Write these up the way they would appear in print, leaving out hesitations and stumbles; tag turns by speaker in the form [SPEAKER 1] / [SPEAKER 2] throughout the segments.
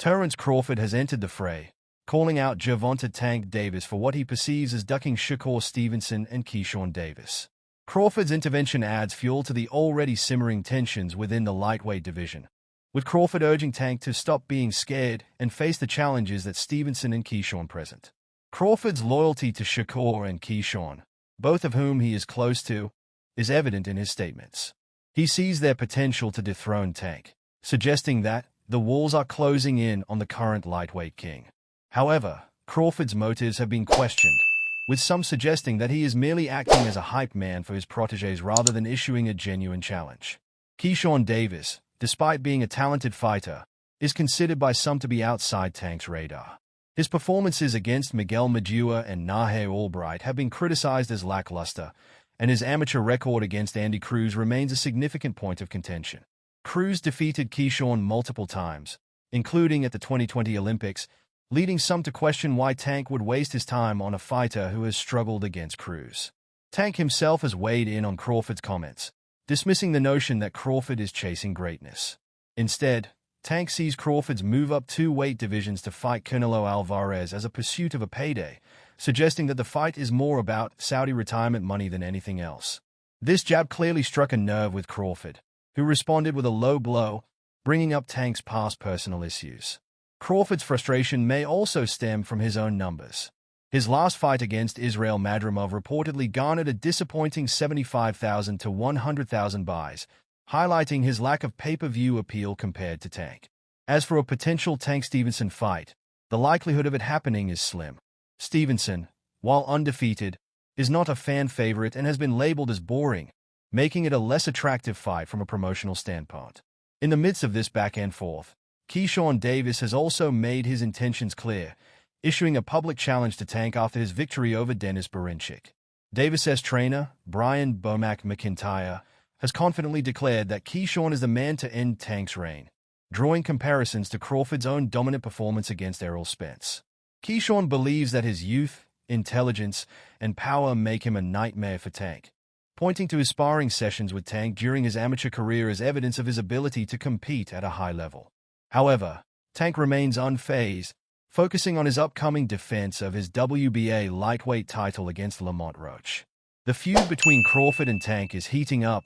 [SPEAKER 1] Terence Crawford has entered the fray, calling out Gervonta Tank Davis for what he perceives as ducking Shakur Stevenson and Keyshawn Davis. Crawford's intervention adds fuel to the already simmering tensions within the lightweight division, with Crawford urging Tank to stop being scared and face the challenges that Stevenson and Keyshawn present. Crawford's loyalty to Shakur and Keyshawn, both of whom he is close to, is evident in his statements. He sees their potential to dethrone Tank, suggesting that the walls are closing in on the current lightweight king. However, Crawford's motives have been questioned, with some suggesting that he is merely acting as a hype man for his protégés rather than issuing a genuine challenge. Keyshawn Davis, despite being a talented fighter, is considered by some to be outside Tank's radar. His performances against Miguel Madua and Nahe Albright have been criticized as lackluster, and his amateur record against Andy Cruz remains a significant point of contention. Cruz defeated Keyshawn multiple times, including at the 2020 Olympics, leading some to question why Tank would waste his time on a fighter who has struggled against Cruz. Tank himself has weighed in on Crawford's comments, dismissing the notion that Crawford is chasing greatness. Instead, Tank sees Crawford's move up 2 weight divisions to fight Canelo Alvarez as a pursuit of a payday, suggesting that the fight is more about Saudi retirement money than anything else. This jab clearly struck a nerve with Crawford, who responded with a low blow, bringing up Tank's past personal issues. Crawford's frustration may also stem from his own numbers. His last fight against Israel Madrimov reportedly garnered a disappointing 75,000 to 100,000 buys, highlighting his lack of pay-per-view appeal compared to Tank. As for a potential Tank-Stevenson fight, the likelihood of it happening is slim. Stevenson, while undefeated, is not a fan favorite and has been labeled as boring, making it a less attractive fight from a promotional standpoint. In the midst of this back-and-forth, Keyshawn Davis has also made his intentions clear, issuing a public challenge to Tank after his victory over Denis Berinchik. Davis's trainer, Brian Bomack McIntyre, has confidently declared that Keyshawn is the man to end Tank's reign, drawing comparisons to Crawford's own dominant performance against Errol Spence. Keyshawn believes that his youth, intelligence, and power make him a nightmare for Tank, pointing to his sparring sessions with Tank during his amateur career as evidence of his ability to compete at a high level. However, Tank remains unfazed, focusing on his upcoming defense of his WBA lightweight title against Lamont Roach. The feud between Crawford and Tank is heating up,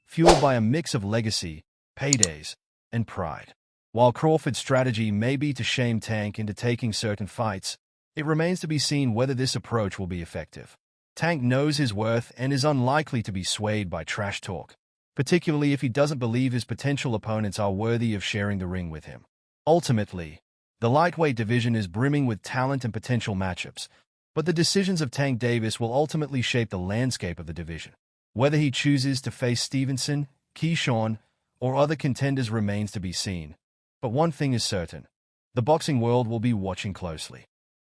[SPEAKER 1] fueled by a mix of legacy, paydays, and pride. While Crawford's strategy may be to shame Tank into taking certain fights, it remains to be seen whether this approach will be effective. Tank knows his worth and is unlikely to be swayed by trash talk, particularly if he doesn't believe his potential opponents are worthy of sharing the ring with him. Ultimately, the lightweight division is brimming with talent and potential matchups, but the decisions of Tank Davis will ultimately shape the landscape of the division. Whether he chooses to face Stevenson, Keyshawn, or other contenders remains to be seen. But one thing is certain: the boxing world will be watching closely.